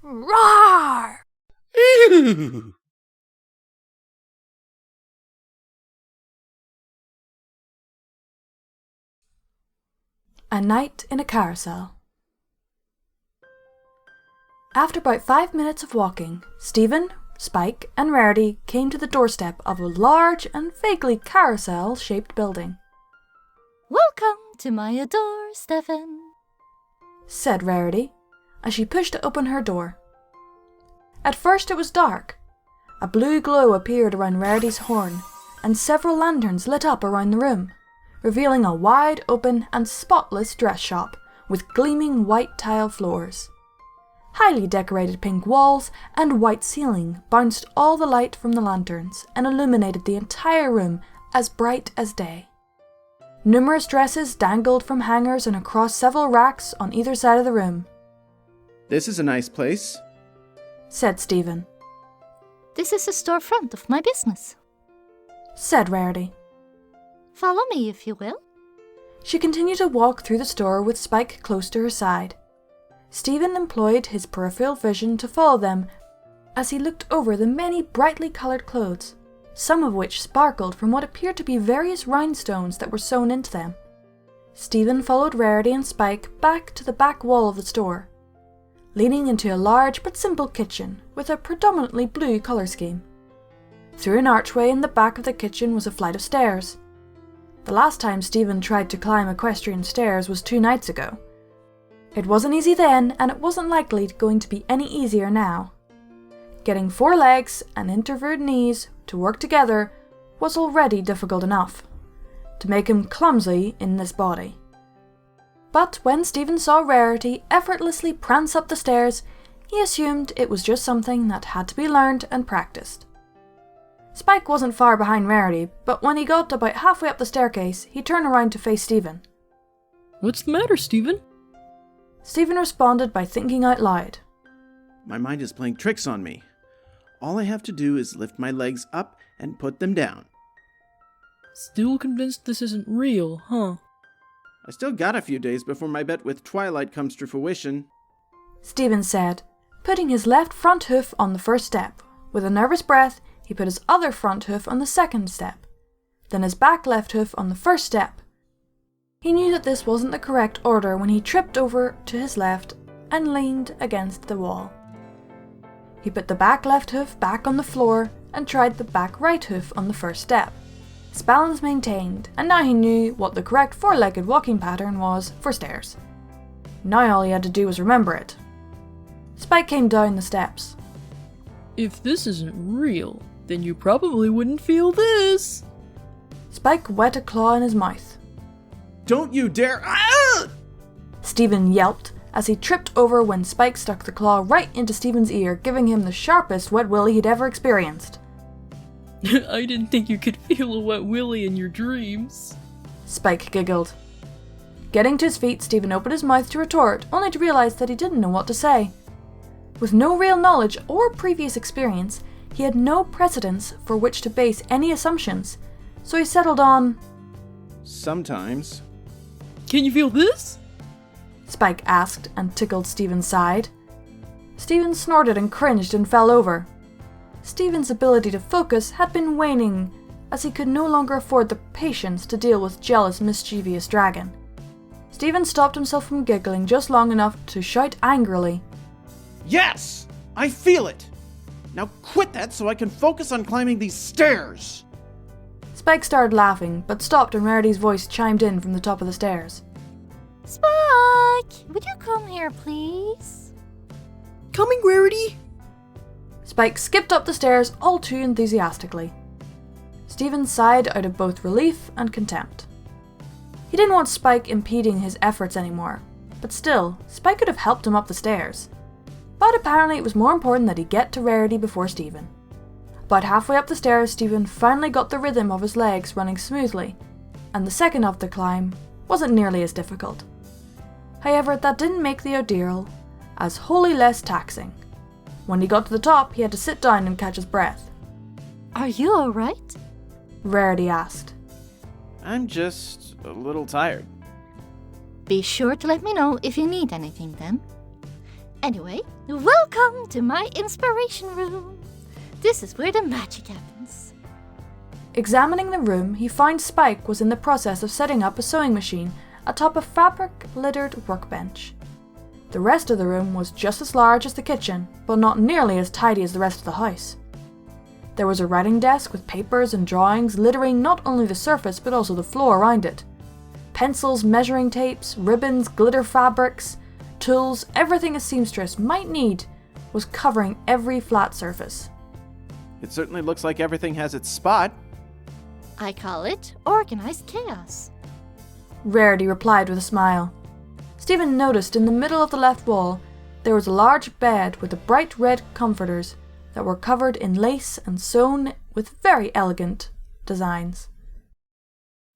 Roar! Ew. A night in a carousel. After about 5 minutes of walking, Stephen, Spike, and Rarity came to the doorstep of a large and vaguely carousel-shaped building. Welcome to my door, Stephen, said Rarity, as she pushed open her door. At first it was dark. A blue glow appeared around Rarity's horn, and several lanterns lit up around the room, revealing a wide open and spotless dress shop with gleaming white tile floors. Highly decorated pink walls and white ceiling bounced all the light from the lanterns and illuminated the entire room as bright as day. Numerous dresses dangled from hangers and across several racks on either side of the room. This is a nice place, said Stephen. This is the storefront of my business, said Rarity. Follow me, if you will. She continued to walk through the store with Spike close to her side. Stephen employed his peripheral vision to follow them as he looked over the many brightly coloured clothes, some of which sparkled from what appeared to be various rhinestones that were sewn into them. Stephen followed Rarity and Spike back to the back wall of the store, leading into a large but simple kitchen with a predominantly blue colour scheme. Through an archway in the back of the kitchen was a flight of stairs. The last time Stephen tried to climb equestrian stairs was 2 nights ago. It wasn't easy then, and it wasn't likely going to be any easier now. Getting 4 legs and interverted knees to work together was already difficult enough, to make him clumsy in this body. But when Stephen saw Rarity effortlessly prance up the stairs, he assumed it was just something that had to be learned and practiced. Spike wasn't far behind Rarity, but when he got about halfway up the staircase, he turned around to face Stephen. What's the matter, Stephen? Stephen responded by thinking out loud. My mind is playing tricks on me. All I have to do is lift my legs up and put them down. Still convinced this isn't real, huh? I still got a few days before my bet with Twilight comes to fruition, Stephen said, putting his left front hoof on the first step. With a nervous breath, he put his other front hoof on the second step, then his back left hoof on the first step. He knew that this wasn't the correct order when he tripped over to his left and leaned against the wall. He put the back left hoof back on the floor and tried the back right hoof on the first step. His balance maintained, and now he knew what the correct 4-legged walking pattern was for stairs. Now all he had to do was remember it. Spike came down the steps. If this isn't real, then you probably wouldn't feel this. Spike wet a claw in his mouth. Don't you dare! Ah! Stephen yelped as he tripped over when Spike stuck the claw right into Stephen's ear, giving him the sharpest wet willy he'd ever experienced. I didn't think you could feel a wet willy in your dreams. Spike giggled. Getting to his feet, Stephen opened his mouth to retort, only to realise that he didn't know what to say. With no real knowledge or previous experience, he had no precedents for which to base any assumptions, so he settled on, Sometimes. Can you feel this? Spike asked and tickled Stephen's side. Stephen snorted and cringed and fell over. Stephen's ability to focus had been waning, as he could no longer afford the patience to deal with jealous, mischievous dragon. Stephen stopped himself from giggling just long enough to shout angrily, Yes! I feel it! Now quit that so I can focus on climbing these stairs! Spike started laughing, but stopped and Rarity's voice chimed in from the top of the stairs. Spike, would you come here, please? Coming, Rarity! Spike skipped up the stairs all too enthusiastically. Stephen sighed out of both relief and contempt. He didn't want Spike impeding his efforts anymore, but still, Spike could have helped him up the stairs. But apparently it was more important that he get to Rarity before Stephen. About halfway up the stairs, Stephen finally got the rhythm of his legs running smoothly, and the second of the climb wasn't nearly as difficult. However, that didn't make the ordeal as wholly less taxing. When he got to the top, he had to sit down and catch his breath. Are you alright? Rarity asked. I'm just a little tired. Be sure to let me know if you need anything then. Anyway, welcome to my inspiration room. This is where the magic happens. Examining the room, he finds Spike was in the process of setting up a sewing machine atop a fabric-littered workbench. The rest of the room was just as large as the kitchen, but not nearly as tidy as the rest of the house. There was a writing desk with papers and drawings littering not only the surface but also the floor around it. Pencils, measuring tapes, ribbons, glitter fabrics, tools, everything a seamstress might need was covering every flat surface. It certainly looks like everything has its spot. I call it organized chaos. Rarity replied with a smile. Stephen noticed in the middle of the left wall there was a large bed with the bright red comforters that were covered in lace and sewn with very elegant designs.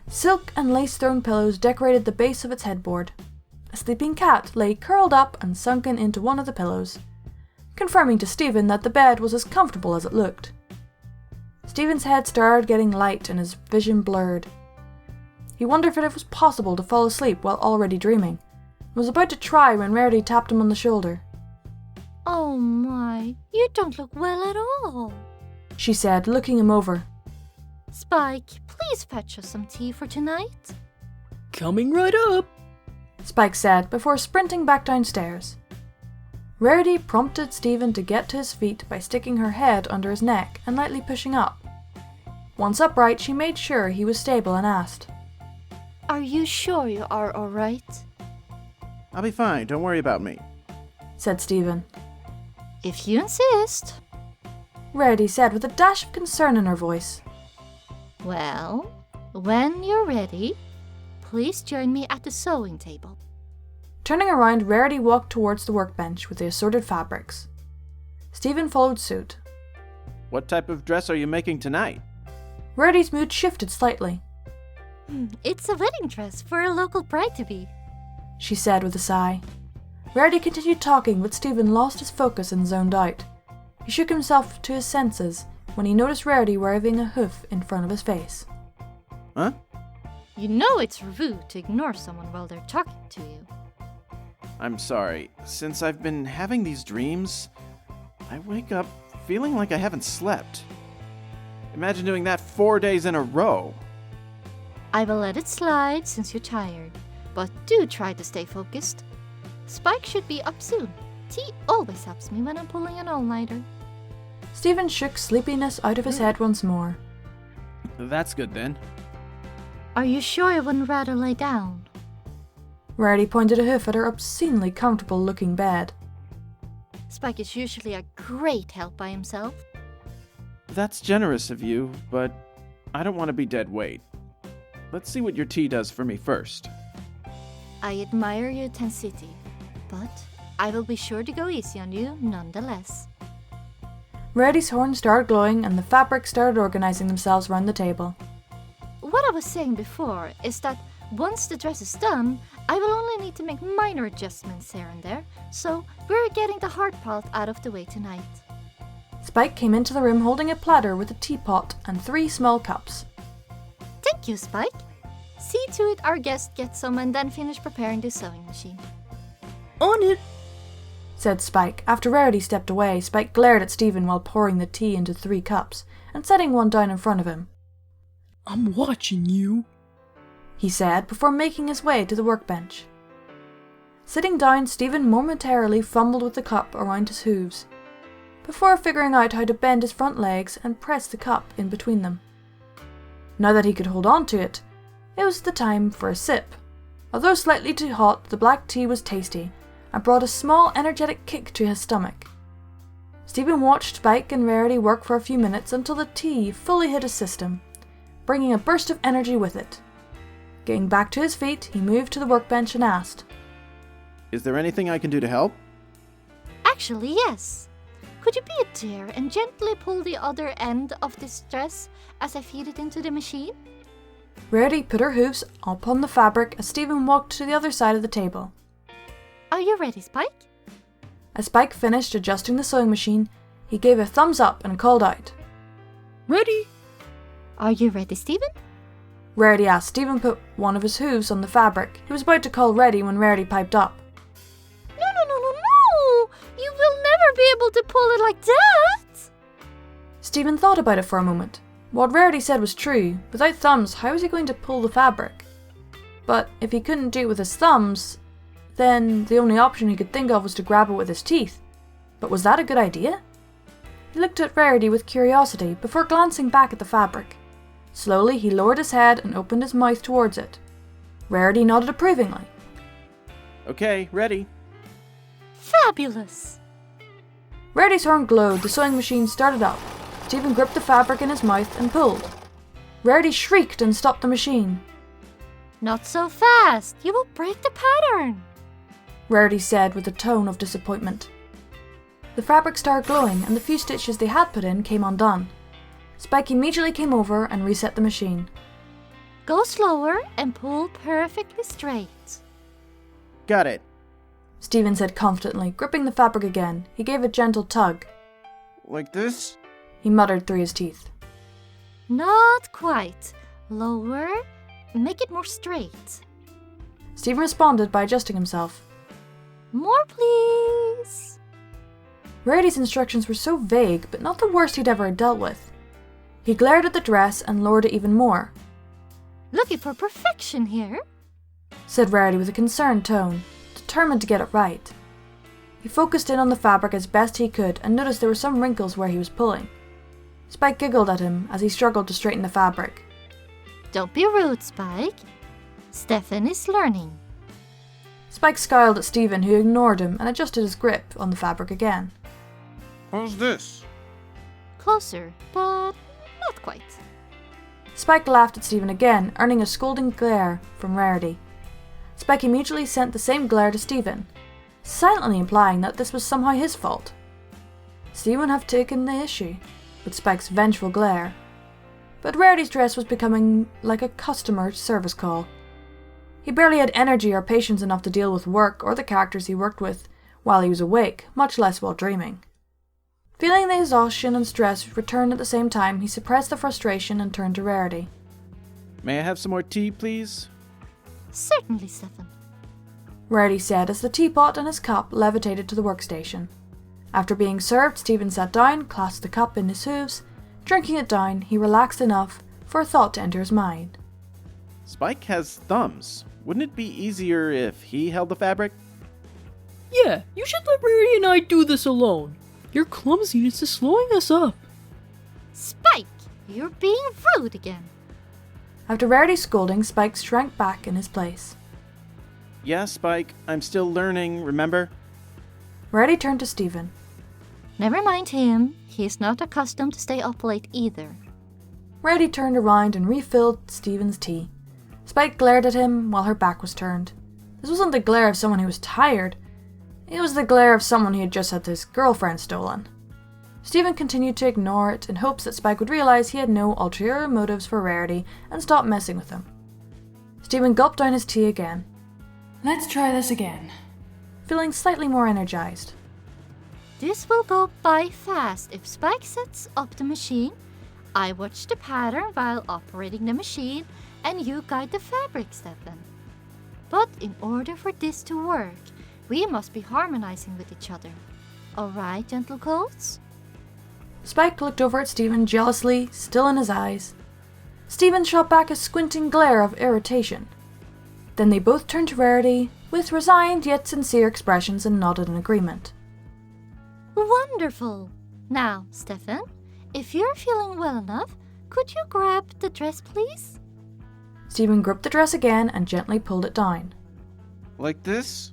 Silk and lace-thrown pillows decorated the base of its headboard. A sleeping cat lay curled up and sunken into one of the pillows, confirming to Stephen that the bed was as comfortable as it looked. Stephen's head started getting light and his vision blurred. He wondered if it was possible to fall asleep while already dreaming, and was about to try when Rarity tapped him on the shoulder. Oh my, you don't look well at all, she said, looking him over. Spike, please fetch us some tea for tonight. Coming right up. Spike said before sprinting back downstairs. Rarity prompted Stephen to get to his feet by sticking her head under his neck and lightly pushing up. Once upright, she made sure he was stable and asked, Are you sure you are alright? I'll be fine, don't worry about me. Said Stephen. If you insist. Rarity said with a dash of concern in her voice. Well, when you're ready, please join me at the sewing table. Turning around, Rarity walked towards the workbench with the assorted fabrics. Stephen followed suit. What type of dress are you making tonight? Rarity's mood shifted slightly. It's a wedding dress for a local bride-to-be, she said with a sigh. Rarity continued talking, but Stephen lost his focus and zoned out. He shook himself to his senses when he noticed Rarity waving a hoof in front of his face. Huh? You know it's rude to ignore someone while they're talking to you. I'm sorry. Since I've been having these dreams, I wake up feeling like I haven't slept. Imagine doing that 4 days in a row. I will let it slide since you're tired, but do try to stay focused. Spike should be up soon. Tea always helps me when I'm pulling an all-nighter. Stephen shook sleepiness out of his head once more. That's good then. Are you sure you wouldn't rather lay down? Rarity pointed a hoof at her obscenely comfortable-looking bed. Spike is usually a great help by himself. That's generous of you, but I don't want to be dead weight. Let's see what your tea does for me first. I admire your intensity, but I will be sure to go easy on you nonetheless. Rarity's horn started glowing and the fabrics started organizing themselves around the table. What I was saying before is that once the dress is done, I will only need to make minor adjustments here and there, so we're getting the hard part out of the way tonight. Spike came into the room holding a platter with a teapot and 3 small cups. Thank you, Spike. See to it our guest gets some and then finish preparing the sewing machine. On it. Said Spike. After Rarity stepped away, Spike glared at Stephen while pouring the tea into 3 cups and setting one down in front of him. I'm watching you, he said before making his way to the workbench. Sitting down, Stephen momentarily fumbled with the cup around his hooves, before figuring out how to bend his front legs and press the cup in between them. Now that he could hold on to it, it was the time for a sip. Although slightly too hot, the black tea was tasty and brought a small energetic kick to his stomach. Stephen watched Spike and Rarity work for a few minutes until the tea fully hit his system, bringing a burst of energy with it. Getting back to his feet, he moved to the workbench and asked, Is there anything I can do to help? Actually, yes. Could you be a dear and gently pull the other end of this dress as I feed it into the machine? Rarity put her hooves upon the fabric as Stephen walked to the other side of the table. Are you ready, Spike? As Spike finished adjusting the sewing machine, he gave a thumbs up and called out. Ready? Are you ready, Stephen? Rarity asked. Stephen put one of his hooves on the fabric. He was about to call ready when Rarity piped up. No! Stephen thought about it for a moment. What Rarity said was true. Without thumbs, how was he going to pull the fabric? But if he couldn't do it with his thumbs, then the only option he could think of was to grab it with his teeth. But was that a good idea? He looked at Rarity with curiosity before glancing back at the fabric. Slowly he lowered his head and opened his mouth towards it. Rarity nodded approvingly. Okay, ready. Fabulous! Rarity's horn glowed, the sewing machine started up. Stephen gripped the fabric in his mouth and pulled. Rarity shrieked and stopped the machine. Not so fast! You will break the pattern! Rarity said with a tone of disappointment. The fabric started glowing and the few stitches they had put in came undone. Spike immediately came over and reset the machine. Go slower and pull perfectly straight. Got it. Stephen said confidently, gripping the fabric again. He gave a gentle tug. Like this? He muttered through his teeth. Not quite. Lower. Make it more straight. Stephen responded by adjusting himself. More, please. Rarity's instructions were so vague, but not the worst he'd ever dealt with. He glared at the dress and lowered it even more. Looking for perfection here, said Rarity with a concerned tone, determined to get it right. He focused in on the fabric as best he could and noticed there were some wrinkles where he was pulling. Spike giggled at him as he struggled to straighten the fabric. Don't be rude, Spike. Stefan is learning. Spike scowled at Stephen, who ignored him and adjusted his grip on the fabric again. How's this? Closer, but not quite. Spike laughed at Stephen again, earning a scolding glare from Rarity. Spike immediately sent the same glare to Stephen, silently implying that this was somehow his fault. Stephen would have taken the issue with Spike's vengeful glare, but Rarity's dress was becoming like a customer service call. He barely had energy or patience enough to deal with work or the characters he worked with while he was awake, much less while dreaming. Feeling the exhaustion and stress return at the same time, he suppressed the frustration and turned to Rarity. May I have some more tea, please? Certainly, Stefan. Rarity said as the teapot and his cup levitated to the workstation. After being served, Stephen sat down, clasped the cup in his hooves. Drinking it down, he relaxed enough for a thought to enter his mind. Spike has thumbs. Wouldn't it be easier if he held the fabric? Yeah, you should let Rarity and I do this alone. Your clumsiness is slowing us up. Spike, you're being rude again. After Rarity's scolding, Spike shrank back in his place. Yeah, Spike. I'm still learning, remember? Rarity turned to Stephen. Never mind him. He's not accustomed to stay up late either. Rarity turned around and refilled Stephen's tea. Spike glared at him while her back was turned. This wasn't the glare of someone who was tired. It was the glare of someone who had just had his girlfriend stolen. Stephen continued to ignore it in hopes that Spike would realize he had no ulterior motives for Rarity and stop messing with him. Stephen gulped down his tea again. Let's try this again. Feeling slightly more energized. This will go by fast if Spike sets up the machine. I watch the pattern while operating the machine, and you guide the fabric, Stefan. But in order for this to work, we must be harmonizing with each other. Alright, gentle coats? Spike looked over at Stephen jealously, still in his eyes. Stephen shot back a squinting glare of irritation. Then they both turned to Rarity with resigned yet sincere expressions and nodded in agreement. Wonderful! Now, Stefan, if you're feeling well enough, could you grab the dress, please? Stephen gripped the dress again and gently pulled it down. Like this?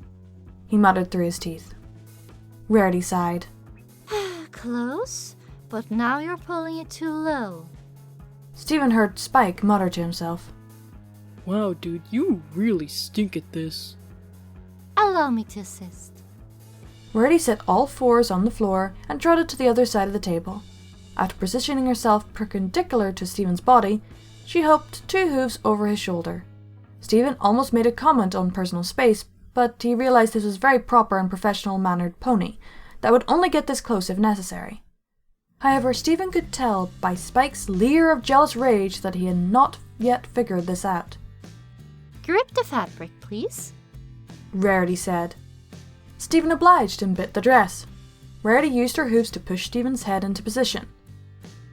He muttered through his teeth. Rarity sighed. Close, but now you're pulling it too low. Stephen heard Spike mutter to himself. Wow, dude, you really stink at this. Allow me to assist. Rarity set all fours on the floor and trotted to the other side of the table. After positioning herself perpendicular to Stephen's body, she hooked two hooves over his shoulder. Stephen almost made a comment on personal space, but he realized this was very proper and professional-mannered pony that would only get this close if necessary. However, Stephen could tell by Spike's leer of jealous rage that he had not yet figured this out. Grip the fabric, please. Rarity said. Stephen obliged and bit the dress. Rarity used her hooves to push Stephen's head into position.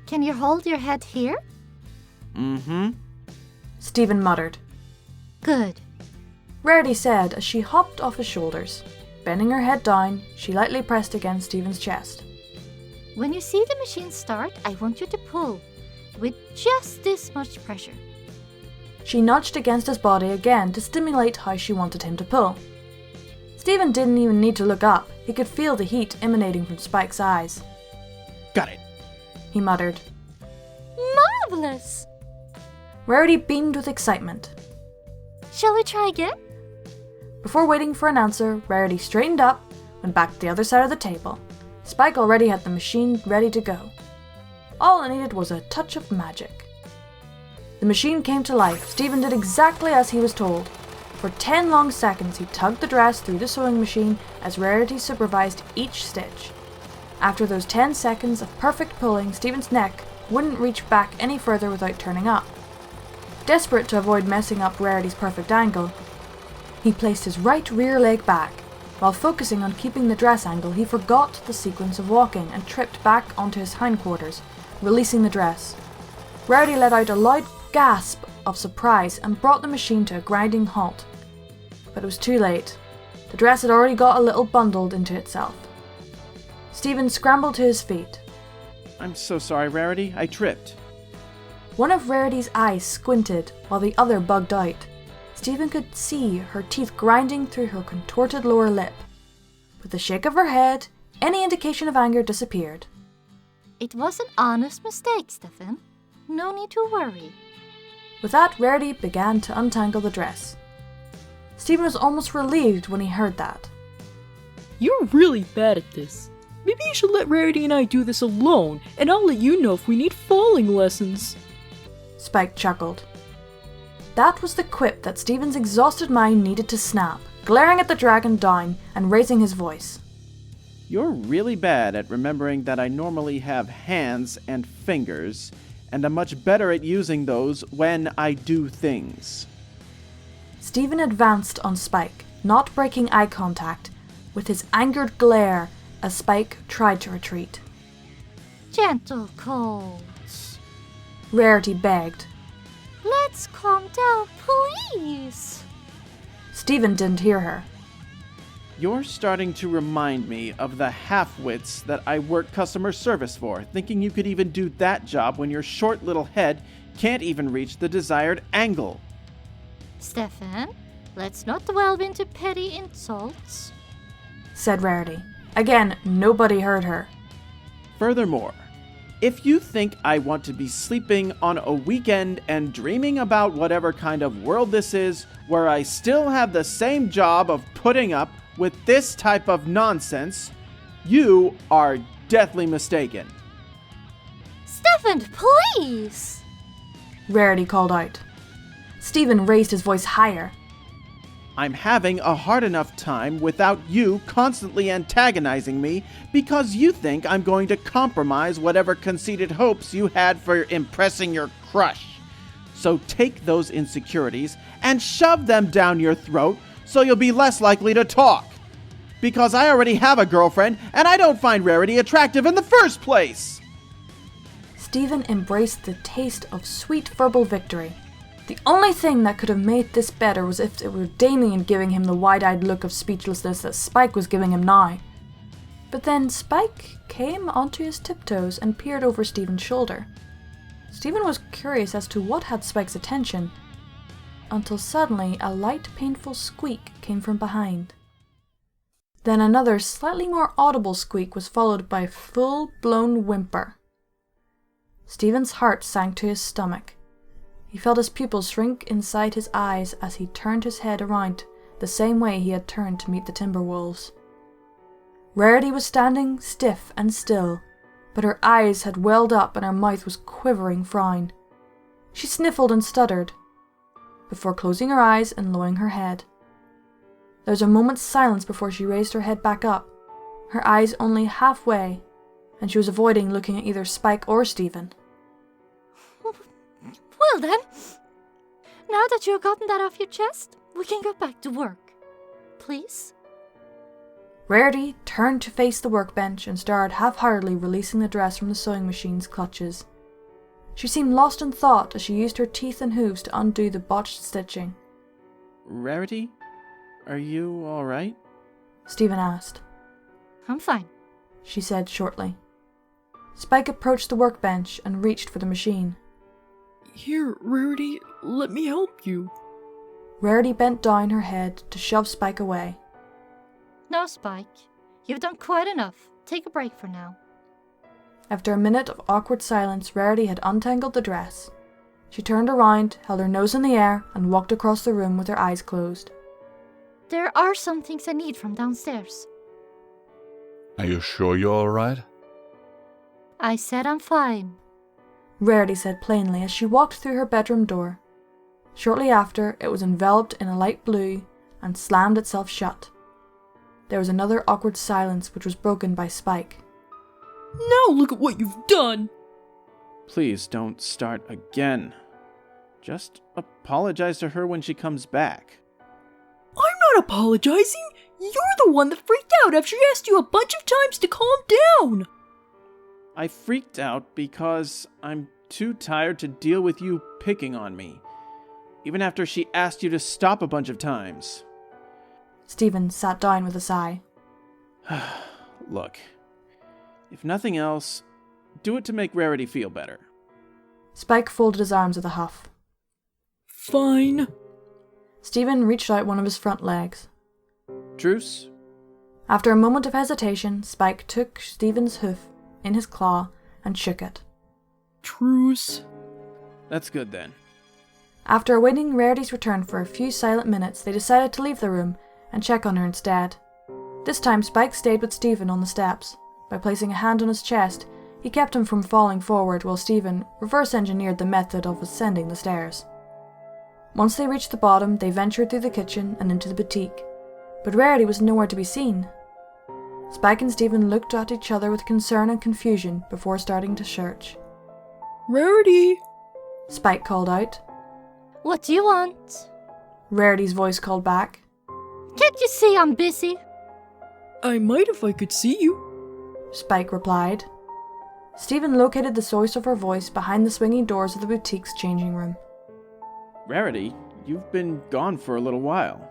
Can you hold your head here? Mm-hmm. Stephen muttered. Good. Rarity said as she hopped off his shoulders. Bending her head down, she lightly pressed against Stephen's chest. When you see the machine start, I want you to pull with just this much pressure. She nudged against his body again to stimulate how she wanted him to pull. Stephen didn't even need to look up. He could feel the heat emanating from Spike's eyes. Got it. He muttered. Marvelous! Rarity beamed with excitement. Shall we try again? Before waiting for an answer, Rarity straightened up, went back to the other side of the table. Spike already had the machine ready to go. All it needed was a touch of magic. The machine came to life. Stephen did exactly as he was told. For 10 long seconds he tugged the dress through the sewing machine as Rarity supervised each stitch. After those 10 seconds of perfect pulling, Stephen's neck wouldn't reach back any further without turning up. Desperate to avoid messing up Rarity's perfect angle, he placed his right rear leg back. While focusing on keeping the dress angle, he forgot the sequence of walking and tripped back onto his hindquarters, releasing the dress. Rarity let out a loud gasp of surprise and brought the machine to a grinding halt. But it was too late. The dress had already got a little bundled into itself. Stephen scrambled to his feet. I'm so sorry, Rarity. I tripped. One of Rarity's eyes squinted while the other bugged out. Stephen could see her teeth grinding through her contorted lower lip. With a shake of her head, any indication of anger disappeared. It was an honest mistake, Stephen. No need to worry. With that, Rarity began to untangle the dress. Stephen was almost relieved when he heard that. You're really bad at this. Maybe you should let Rarity and I do this alone, and I'll let you know if we need falling lessons. Spike chuckled. That was the quip that Stephen's exhausted mind needed to snap, glaring at the dragon down and raising his voice. You're really bad at remembering that I normally have hands and fingers, and I'm much better at using those when I do things. Stephen advanced on Spike, not breaking eye contact, with his angered glare as Spike tried to retreat. Gentle Colt. Rarity begged. Let's calm down, please. Stephen didn't hear her. You're starting to remind me of the half-wits that I work customer service for, thinking you could even do that job when your short little head can't even reach the desired angle. Stephen, let's not delve into petty insults, Said Rarity. Again, nobody heard her. Furthermore, if you think I want to be sleeping on a weekend and dreaming about whatever kind of world this is, where I still have the same job of putting up with this type of nonsense, you are deathly mistaken. Stephen, please! Rarity called out. Stephen raised his voice higher. I'm having a hard enough time without you constantly antagonizing me because you think I'm going to compromise whatever conceited hopes you had for impressing your crush. So take those insecurities and shove them down your throat so you'll be less likely to talk. Because I already have a girlfriend and I don't find Rarity attractive in the first place. Stephen embraced the taste of sweet verbal victory. The only thing that could have made this better was if it were Damien giving him the wide-eyed look of speechlessness that Spike was giving him now. But then Spike came onto his tiptoes and peered over Stephen's shoulder. Stephen was curious as to what had Spike's attention, until suddenly a light, painful squeak came from behind. Then another, slightly more audible squeak was followed by a full-blown whimper. Stephen's heart sank to his stomach. He felt his pupils shrink inside his eyes as he turned his head around the same way he had turned to meet the Timberwolves. Rarity was standing stiff and still, but her eyes had welled up and her mouth was quivering frown. She sniffled and stuttered, before closing her eyes and lowering her head. There was a moment's silence before she raised her head back up, her eyes only halfway, and she was avoiding looking at either Spike or Stephen. Well then, now that you've gotten that off your chest, we can go back to work. Please? Rarity turned to face the workbench and started half-heartedly releasing the dress from the sewing machine's clutches. She seemed lost in thought as she used her teeth and hooves to undo the botched stitching. Rarity? Are you alright? Stephen asked. I'm fine. She said shortly. Spike approached the workbench and reached for the machine. Here, Rarity, let me help you. Rarity bent down her head to shove Spike away. No, Spike. You've done quite enough. Take a break for now. After a minute of awkward silence, Rarity had untangled the dress. She turned around, held her nose in the air, and walked across the room with her eyes closed. There are some things I need from downstairs. Are you sure you're alright? I said I'm fine. Rarity said plainly as she walked through her bedroom door. Shortly after, it was enveloped in a light blue and slammed itself shut. There was another awkward silence which was broken by Spike. Now look at what you've done! Please don't start again. Just apologize to her when she comes back. I'm not apologizing! You're the one that freaked out after she asked you a bunch of times to calm down! I freaked out because I'm too tired to deal with you picking on me, even after she asked you to stop a bunch of times. Stephen sat down with a sigh. Look, if nothing else, do it to make Rarity feel better. Spike folded his arms with a huff. Fine. Stephen reached out one of his front legs. Truce? After a moment of hesitation, Spike took Stephen's hoof in his claw and shook it. Truce. That's good then. After awaiting Rarity's return for a few silent minutes, they decided to leave the room and check on her instead. This time Spike stayed with Stephen on the steps. By placing a hand on his chest, he kept him from falling forward while Stephen reverse-engineered the method of ascending the stairs. Once they reached the bottom, they ventured through the kitchen and into the boutique, but Rarity was nowhere to be seen. Spike and Stephen looked at each other with concern and confusion before starting to search. Rarity! Spike called out. What do you want? Rarity's voice called back. Can't you see I'm busy? I might if I could see you. Spike replied. Stephen located the source of her voice behind the swinging doors of the boutique's changing room. Rarity, you've been gone for a little while.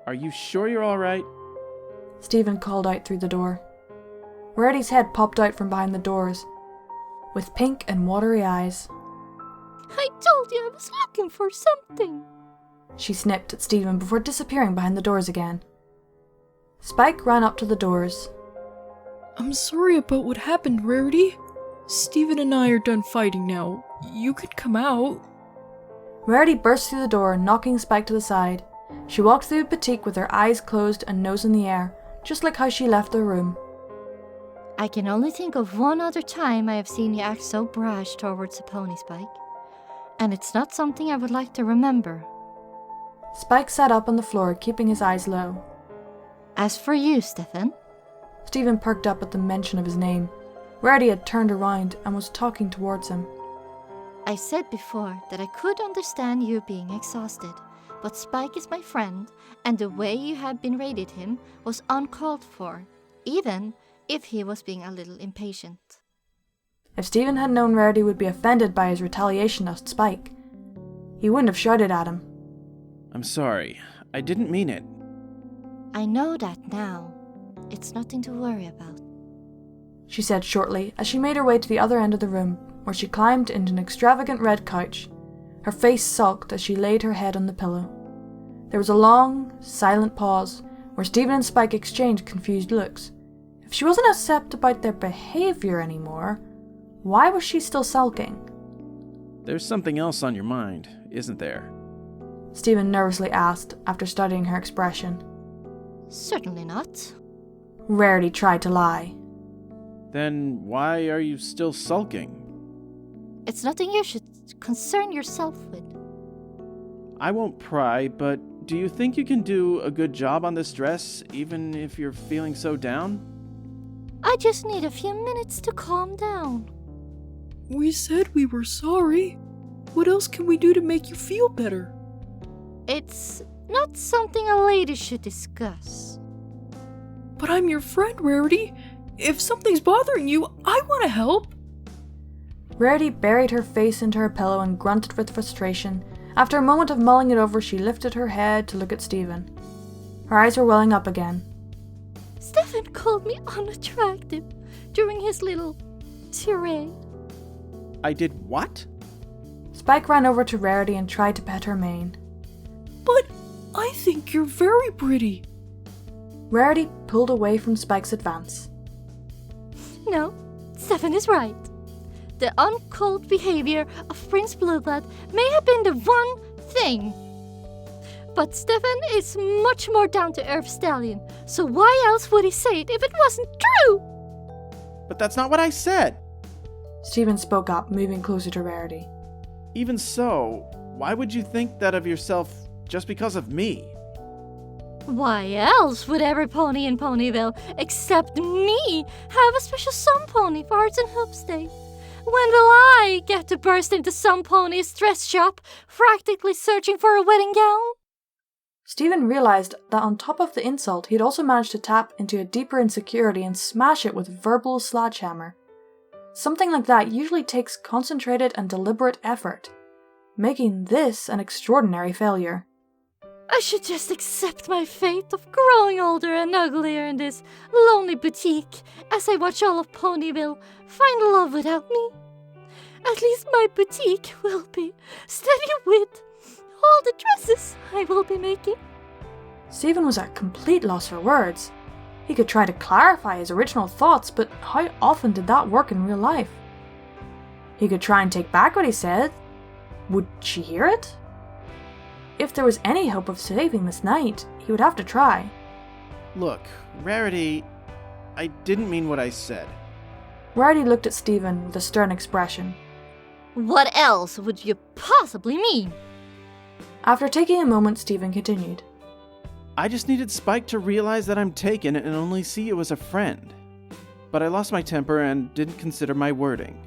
Are you sure you're alright? Stephen called out through the door. Rarity's head popped out from behind the doors, with pink and watery eyes. I told you I was looking for something. She snipped at Stephen before disappearing behind the doors again. Spike ran up to the doors. I'm sorry about what happened, Rarity. Stephen and I are done fighting now. You can come out. Rarity burst through the door, knocking Spike to the side. She walked through the boutique with her eyes closed and nose in the air, just like how she left the room. I can only think of one other time I have seen you act so brash towards a pony, Spike. And it's not something I would like to remember. Spike sat up on the floor, keeping his eyes low. As for you, Stephen. Stephen perked up at the mention of his name. Rarity had turned around and was talking towards him. I said before that I could understand you being exhausted, but Spike is my friend, and the way you have been rated him was uncalled for, even if he was being a little impatient. If Stephen had known Rarity would be offended by his retaliation of Spike, he wouldn't have shouted at him. I'm sorry. I didn't mean it. I know that now. It's nothing to worry about. She said shortly as she made her way to the other end of the room, where she climbed into an extravagant red couch. Her face sulked as she laid her head on the pillow. There was a long, silent pause, where Stephen and Spike exchanged confused looks. If she wasn't upset about their behaviour anymore, why was she still sulking? There's something else on your mind, isn't there? Stephen nervously asked after studying her expression. Certainly not. Rarity tried to lie. Then why are you still sulking? It's nothing you should concern yourself with. I won't pry, but do you think you can do a good job on this dress, even if you're feeling so down? I just need a few minutes to calm down. We said we were sorry. What else can we do to make you feel better? It's not something a lady should discuss. But I'm your friend, Rarity. If something's bothering you, I want to help. Rarity buried her face into her pillow and grunted with frustration. After a moment of mulling it over, she lifted her head to look at Stephen. Her eyes were welling up again. Stephen called me unattractive during his little tirade. I did what? Spike ran over to Rarity and tried to pet her mane. But I think you're very pretty. Rarity pulled away from Spike's advance. No, Stephen is right. The uncalled behavior of Prince Blueblood may have been the one thing. But Stephen is much more down-to-earth stallion, so why else would he say it if it wasn't true? But that's not what I said. Stephen spoke up, moving closer to Rarity. Even so, why would you think that of yourself just because of me? Why else would every pony in Ponyville, except me, have a special Some Pony for Arts and Hoops Day? When will I get to burst into Some Pony's dress shop, frantically searching for a wedding gown? Stephen realized that on top of the insult, he'd also managed to tap into a deeper insecurity and smash it with verbal sledgehammer. Something like that usually takes concentrated and deliberate effort, making this an extraordinary failure. I should just accept my fate of growing older and uglier in this lonely boutique as I watch all of Ponyville find love without me. At least my boutique will be steady with all the dresses I will be making. Stephen was at a complete loss for words. He could try to clarify his original thoughts, but how often did that work in real life? He could try and take back what he said. Would she hear it? If there was any hope of saving this night, he would have to try. Look, Rarity, I didn't mean what I said. Rarity looked at Stephen with a stern expression. What else would you possibly mean? After taking a moment, Stephen continued. I just needed Spike to realize that I'm taken and only see you as a friend. But I lost my temper and didn't consider my wording.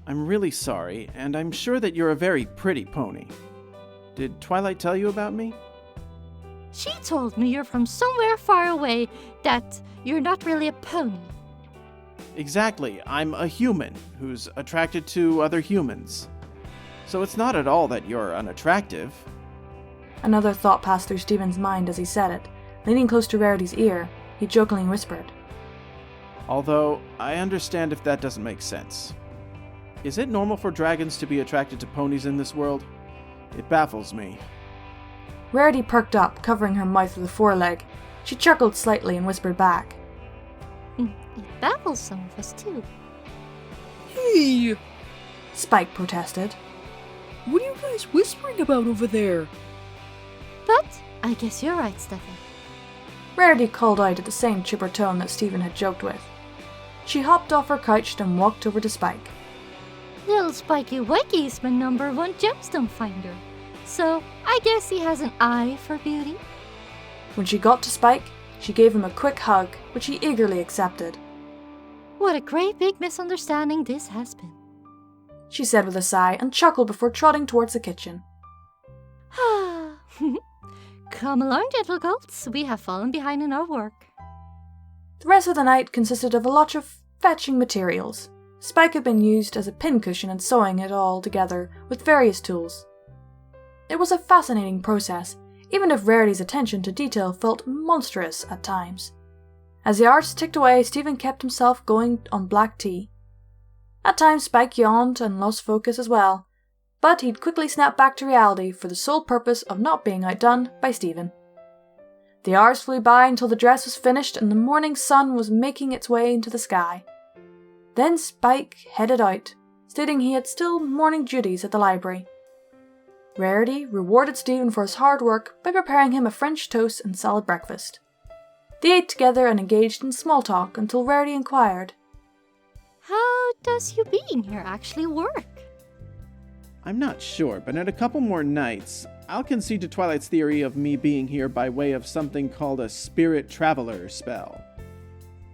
I'm really sorry, and I'm sure that you're a very pretty pony. Did Twilight tell you about me? She told me you're from somewhere far away, that you're not really a pony. Exactly, I'm a human who's attracted to other humans. So it's not at all that you're unattractive. Another thought passed through Stephen's mind as he said it. Leaning close to Rarity's ear, he jokingly whispered. Although, I understand if that doesn't make sense. Is it normal for dragons to be attracted to ponies in this world? It baffles me. Rarity perked up, covering her mouth with a foreleg. She chuckled slightly and whispered back. It baffles some of us too. Hey! Spike protested. What are you guys whispering about over there? But I guess you're right, Stefan. Rarity called out at the same chipper tone that Stephen had joked with. She hopped off her couch and walked over to Spike. Little Spiky Wakey is my #1 gemstone finder, so I guess he has an eye for beauty. When she got to Spike, she gave him a quick hug, which he eagerly accepted. What a great big misunderstanding this has been, she said with a sigh and chuckled before trotting towards the kitchen. Come along, gentle goats, we have fallen behind in our work. The rest of the night consisted of a lot of fetching materials. Spike had been used as a pincushion and sewing it all together with various tools. It was a fascinating process, even if Rarity's attention to detail felt monstrous at times. As the hours ticked away, Stephen kept himself going on black tea. At times Spike yawned and lost focus as well, but he'd quickly snap back to reality for the sole purpose of not being outdone by Stephen. The hours flew by until the dress was finished and the morning sun was making its way into the sky. Then Spike headed out, stating he had still morning duties at the library. Rarity rewarded Stephen for his hard work by preparing him a French toast and solid breakfast. They ate together and engaged in small talk until Rarity inquired, How does you being here actually work? I'm not sure, but in a couple more nights, I'll concede to Twilight's theory of me being here by way of something called a spirit traveler spell.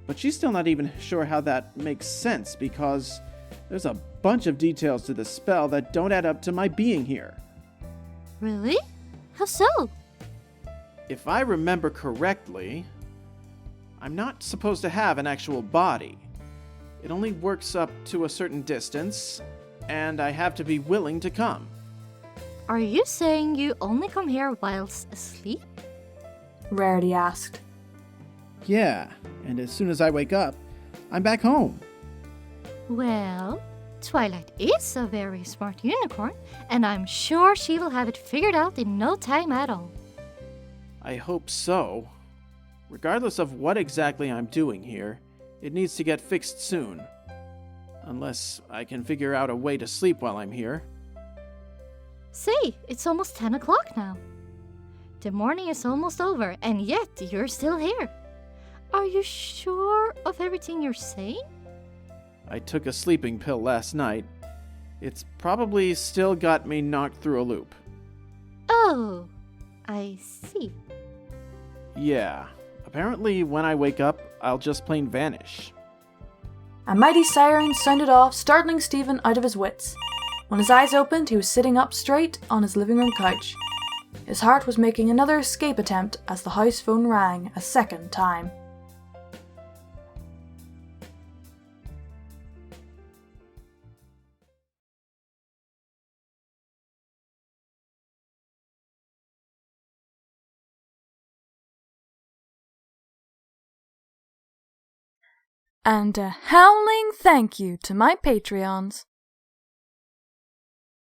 But she's still not even sure how that makes sense because there's a bunch of details to the spell that don't add up to my being here. Really? How so? If I remember correctly, I'm not supposed to have an actual body. It only works up to a certain distance, and I have to be willing to come. Are you saying you only come here whilst asleep? Rarity asked. Yeah, and as soon as I wake up, I'm back home. Well, Twilight is a very smart unicorn, and I'm sure she will have it figured out in no time at all. I hope so. Regardless of what exactly I'm doing here, it needs to get fixed soon. Unless I can figure out a way to sleep while I'm here. Say, it's almost 10 o'clock now. The morning is almost over, and yet you're still here. Are you sure of everything you're saying? I took a sleeping pill last night. It's probably still got me knocked through a loop. Oh, I see. Yeah, apparently when I wake up, I'll just plain vanish. A mighty siren sounded off, startling Stephen out of his wits. When his eyes opened, he was sitting up straight on his living room couch. His heart was making another escape attempt as the house phone rang a second time. And a howling thank you to my Patreons.